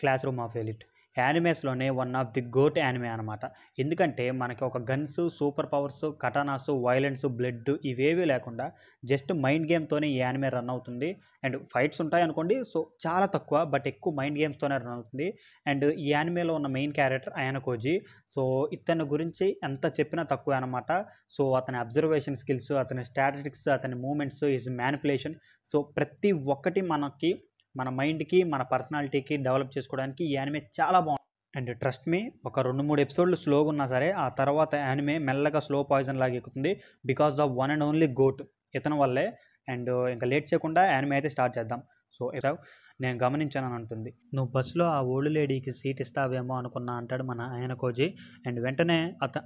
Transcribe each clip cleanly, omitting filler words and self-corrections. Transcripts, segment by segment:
Class room of elite యానిమేస్లోనే one of the GOAT anime అనమాట. ఎందుకంటే మనకి ఒక guns, super powers, katanas, violence, blood ఇవేవీ లేకుండా జస్ట్ మైండ్ గేమ్తోనే ఈ యానిమే రన్ అవుతుంది. అండ్ ఫైట్స్ ఉంటాయి అనుకోండి, సో చాలా తక్కువ, బట్ ఎక్కువ మైండ్ గేమ్స్తోనే రన్ అవుతుంది. అండ్ ఈ యానిమేలో ఉన్న మెయిన్ క్యారెక్టర్ అయానకోజీ. సో ఇతని గురించి ఎంత చెప్పినా తక్కువే అనమాట. సో అతని అబ్జర్వేషన్ స్కిల్స్, అతని స్ట్రాటజిక్స్, అతని మూమెంట్స్, హిజ్ మ్యానిపులేషన్, సో ప్రతి ఒక్కటి మనకి మన మైండ్కి, మన పర్సనాలిటీకి డెవలప్ చేసుకోవడానికి ఈ యానిమే చాలా బాగుంది. అండ్ ట్రస్ట్ మీ, ఒక 2-3 ఎపిసోడ్లు స్లోగా ఉన్నా సరే ఆ తర్వాత యానిమే మెల్లగా స్లో పాయిజన్ లాగా ఎక్కుతుంది. Because the one and only GOAT ఇతని వల్లే. అండ్ ఇంకా లేట్ చేయకుండా యానిమే అయితే స్టార్ట్ చేద్దాం. సో నేను గమనించానని అంటుంది, నువ్వు బస్సులో ఆ ఓల్డ్ లేడీకి సీట్ ఇస్తావేమో అనుకున్నా అంటాడు మన అయానకోజీ. అండ్ వెంటనే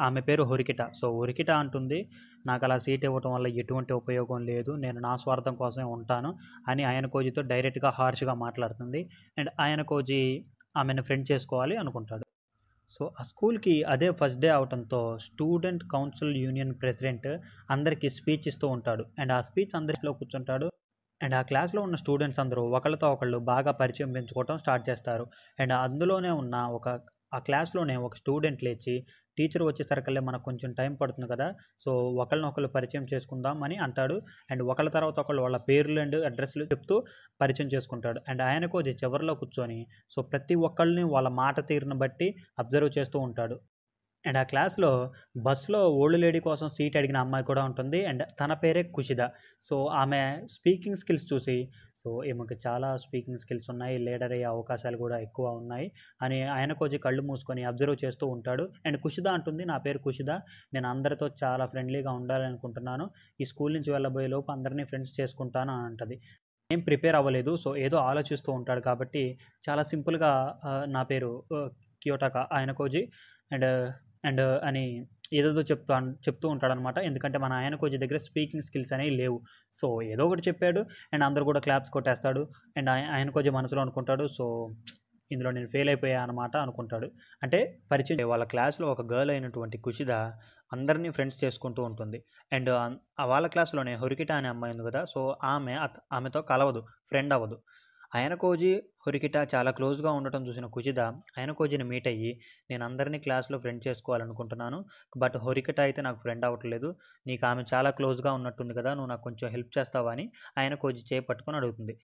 ఆమె పేరు హొరికిట. సో హొరికిట అంటుంది, నాకు అలా సీట్ ఇవ్వటం వల్ల ఎటువంటి ఉపయోగం లేదు, నేను నా స్వార్థం కోసమే ఉంటాను అని అయానకోజీతో డైరెక్ట్గా హార్ష్గా మాట్లాడుతుంది. అండ్ అయానకోజీ ఆమెను ఫ్రెండ్ చేసుకోవాలి అనుకుంటాడు. సో ఆ స్కూల్కి అదే ఫస్ట్ డే అవడంతో స్టూడెంట్ కౌన్సిల్ యూనియన్ ప్రెసిడెంట్ అందరికీ స్పీచ్ ఇస్తూ ఉంటాడు. అండ్ ఆ స్పీచ్ అందరిలో కూర్చుంటాడు. అండ్ ఆ క్లాస్లో ఉన్న స్టూడెంట్స్ అందరూ ఒకళ్ళతో ఒకళ్ళు బాగా పరిచయం పెంచుకోవటం స్టార్ట్ చేస్తారు. అండ్ అందులోనే ఉన్న ఆ క్లాస్లోనే ఒక స్టూడెంట్ లేచి, టీచర్ వచ్చేసరికల్లా మనకు కొంచెం టైం పడుతుంది కదా, సో ఒకళ్ళనొకళ్ళు పరిచయం చేసుకుందాం అని అంటాడు. అండ్ ఒకళ్ళ తర్వాత ఒకళ్ళు వాళ్ళ పేర్లు అండ్ అడ్రస్లు చెప్తూ పరిచయం చేసుకుంటాడు. అండ్ ఆయనకు చివరిలో కూర్చొని సో ప్రతి ఒక్కళ్ళని వాళ్ళ మాట తీరును బట్టి అబ్జర్వ్ చేస్తూ ఉంటాడు. అండ్ ఆ క్లాస్లో బస్సులో ఓల్డ్ లేడీ కోసం సీట్ అడిగిన అమ్మాయి కూడా ఉంటుంది. అండ్ తన పేరే కుషిద. సో ఆమె స్పీకింగ్ స్కిల్స్ చూసి, సో ఈమెకి చాలా స్పీకింగ్ స్కిల్స్ ఉన్నాయి, లీడర్ అయ్యే అవకాశాలు కూడా ఎక్కువ ఉన్నాయి అని ఆయనకోజీ కళ్ళు మూసుకొని అబ్జర్వ్ చేస్తూ ఉంటాడు. అండ్ కుషిద అంటుంది, నా పేరు కుషిద, నేను అందరితో చాలా ఫ్రెండ్లీగా ఉండాలనుకుంటున్నాను, ఈ స్కూల్ నుంచి వెళ్ళబోయే లోపు అందరినీ ఫ్రెండ్స్ చేసుకుంటాను అని అంటది. ఏం ప్రిపేర్ అవ్వలేదు, సో ఏదో ఆలోచిస్తూ ఉంటాడు కాబట్టి చాలా సింపుల్గా నా పేరు కియోటాకా ఆయనకోజీ అండ్ అండ్ అని ఏదేదో చెప్తూ ఉంటాడనమాట. ఎందుకంటే మన ఆయనకోజీ దగ్గర స్పీకింగ్ స్కిల్స్ అనేవి లేవు. సో ఏదో ఒకటి చెప్పాడు అండ్ అందరు కూడా క్లాప్స్ కొట్టేస్తాడు. అండ్ ఆయనకోజీ మనసులో అనుకుంటాడు, సో ఇందులో నేను ఫెయిల్ అయిపోయా అనమాట అనుకుంటాడు. అంటే పరిచయం వాళ్ళ క్లాస్లో ఒక గర్ల్ అయినటువంటి కుషిద అందరినీ ఫ్రెండ్స్ చేసుకుంటూ ఉంటుంది. అండ్ వాళ్ళ క్లాస్లోనే హొరికిట అనే అమ్మాయి ఉంది కదా, సో ఆమెతో కలవదు, ఫ్రెండ్ అవ్వదు. అయనకోజీ హొరికిట చాలా క్లోజ్గా ఉండటం చూసిన కుషిద అయనకోజీని మీట్ అయ్యి, నేను అందరినీ క్లాస్లో ఫ్రెండ్ చేసుకోవాలనుకుంటున్నాను, బట్ హొరికిట అయితే నాకు ఫ్రెండ్ అవ్వట్లేదు, నీకు ఆమె చాలా క్లోజ్గా ఉన్నట్టుంది కదా, నువ్వు నాకు కొంచెం హెల్ప్ చేస్తావా అని అయనకోజీ చేయి పట్టుకొని అడుగుతుంది.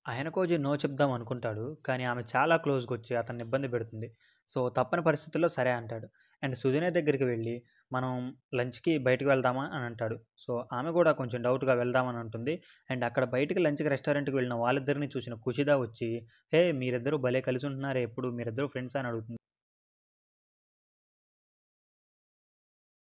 అయనకోజీ నో చెప్దాం అనుకుంటాడు, కానీ ఆమె చాలా క్లోజ్గా వచ్చి అతన్ని ఇబ్బంది పెడుతుంది. సో తప్పని పరిస్థితుల్లో సరే అంటాడు. అండ్ సుజనే దగ్గరికి వెళ్ళి, మనం లంచ్కి బయటకు వెళ్దామా అని అంటాడు. సో ఆమె కూడా కొంచెం డౌట్గా వెళ్దామని అంటుంది. అండ్ అక్కడ బయటికి లంచ్కి రెస్టారెంట్కి వెళ్ళిన వాళ్ళిద్దరిని చూసిన కుషిద వచ్చి, హే మీరిద్దరూ భలే కలిసి ఉంటున్నారే, ఎప్పుడు మీరిద్దరూ ఫ్రెండ్స్ అని అడుగుతుంది.